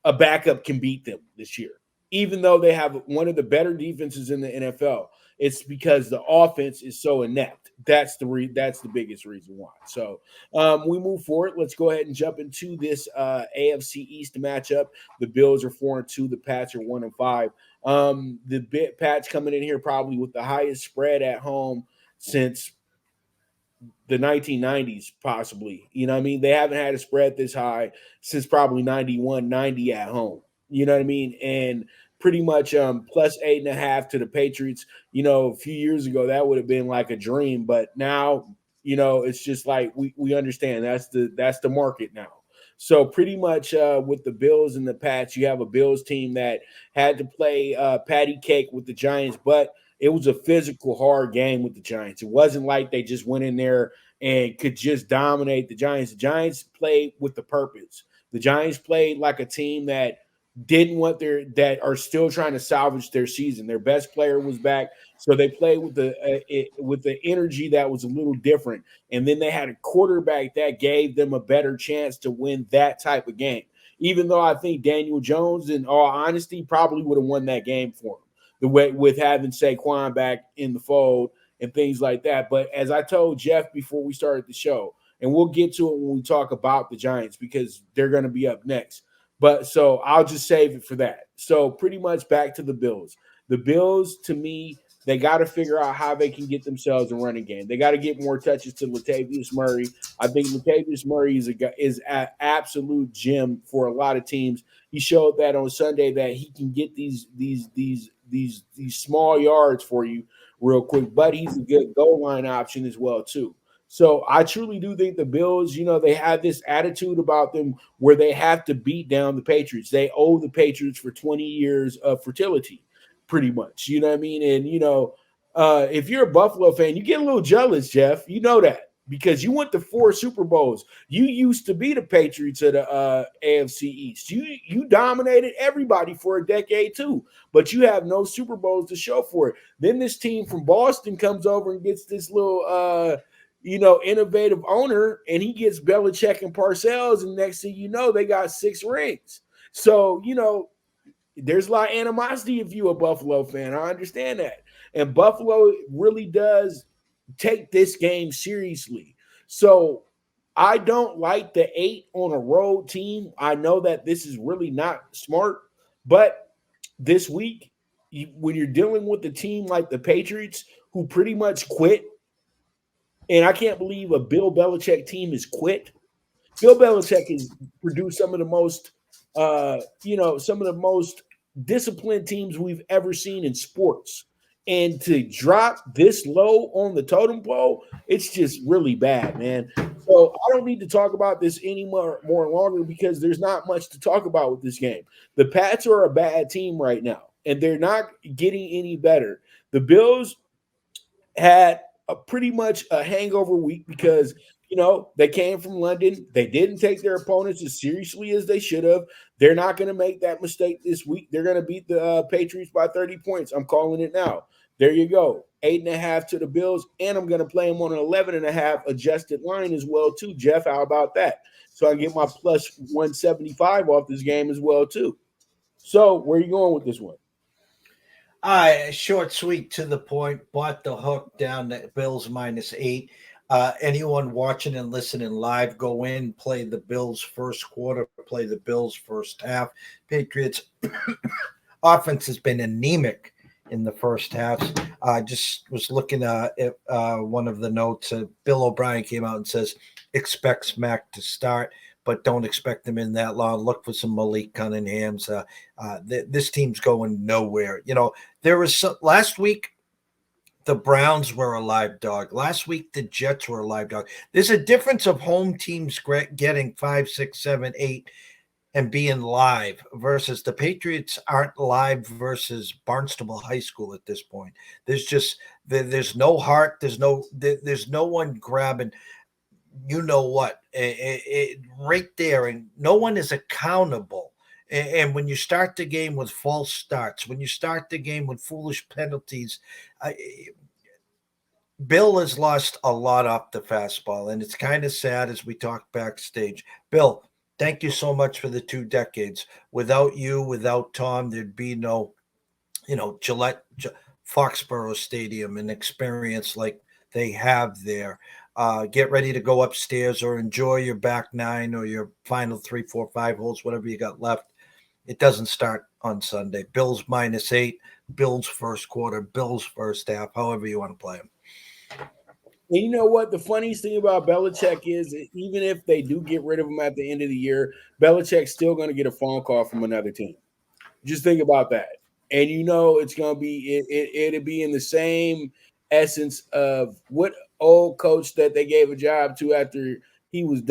a backup can beat them this year, even though they have one of the better defenses in the NFL. It's because the offense is so inept. That's the biggest reason why. So we move forward. Let's go ahead and jump into this AFC East matchup. The Bills are 4-2. The Pats are 1-5. The Pats coming in here probably with the highest spread at home since the 1990s, possibly. You know what I mean? They haven't had a spread this high since probably 91, 90 at home. You know what I mean? And pretty much plus 8.5 to the Patriots. You know, a few years ago that would have been like a dream, but now, you know, it's just like we understand that's the market now. So pretty much with the Bills and the Pats, you have a Bills team that had to play patty cake with the Giants, but it was a physical, hard game with the Giants. It wasn't like they just went in there and could just dominate the Giants. The Giants played with the purpose. The Giants played like a team that didn't want their that are still trying to salvage their season. Their best player was back, so they played with the energy that was a little different. And then they had a quarterback that gave them a better chance to win that type of game. Even though I think Daniel Jones, in all honesty, probably would have won that game for him. The way with having Saquon back in the fold and things like that. But as I told Jeff before we started the show, and we'll get to it when we talk about the Giants because they're going to be up next. But so I'll just save it for that. So pretty much back to the Bills. The Bills, to me, they got to figure out how they can get themselves a running game. They got to get more touches to Latavius Murray. I think Latavius Murray is an absolute gem for a lot of teams. He showed that on Sunday that he can get these small yards for you real quick, but he's a good goal line option as well too. So I truly do think the Bills, you know, they have this attitude about them where they have to beat down the Patriots. They owe the Patriots for 20 years of fertility, pretty much. You know what I mean? And you know, if you're a Buffalo fan, you get a little jealous, Jeff. You know that because you went to 4 Super Bowls. You used to be the Patriots of the AFC East. You dominated everybody for a decade too, but you have no Super Bowls to show for it. Then this team from Boston comes over and gets this little innovative owner, and he gets Belichick and Parcells, and next thing you know, they got 6 rings. So, you know, there's a lot of animosity if you're a Buffalo fan. I understand that. And Buffalo really does take this game seriously. So I don't like the 8 on a road team. I know that this is really not smart, but this week, when you're dealing with a team like the Patriots, who pretty much quit, and I can't believe a Bill Belichick team is quit. Bill Belichick has produced some of the most disciplined teams we've ever seen in sports. And to drop this low on the totem pole, it's just really bad, man. So I don't need to talk about this anymore more longer because there's not much to talk about with this game. The Pats are a bad team right now, and they're not getting any better. The Bills had a pretty much a hangover week because they came from London. They didn't take their opponents as seriously as they should have. They're not going to make that mistake this week. They're going to beat the Patriots by 30 points. I'm calling it now. There you go. 8.5 to the Bills, and I'm going to play them on an 11.5 adjusted line as well too. Jeff, how about that? So I get my plus 175 off this game as well too. So where are you going with this one? Short, sweet, to the point. Bought the hook down at Bills -8. Anyone watching and listening live, go in, play the Bills first quarter, play the Bills first half. Patriots offense has been anemic in the first half. I just was looking at one of the notes. Bill O'Brien came out and says, expects Mac to start, but don't expect him in that long. Look for some Malik Cunningham's. This team's going nowhere. There was last week, the Browns were a live dog. Last week, the Jets were a live dog. There's a difference of home teams getting 5, 6, 7, 8 and being live versus the Patriots aren't live versus Barnstable High School at this point. There's no heart. There's no one grabbing, you know what, right there, and no one is accountable. And when you start the game with false starts, when you start the game with foolish penalties, Bill has lost a lot off the fastball, and it's kind of sad as we talk backstage. Bill, Thank you so much for the 2 decades. Without you, without Tom, there'd be no, Gillette, Foxborough Stadium, an experience like they have there. Get ready to go upstairs or enjoy your back nine or your final three, four, 5 holes, whatever you got left. It doesn't start on Sunday. Bills -8, Bills first quarter, Bills first half, however you want to play them. And you know what? The funniest thing about Belichick is even if they do get rid of him at the end of the year, Belichick's still going to get a phone call from another team. Just think about that. And it's going to be it'll be in the same essence of what old coach that they gave a job to after he was done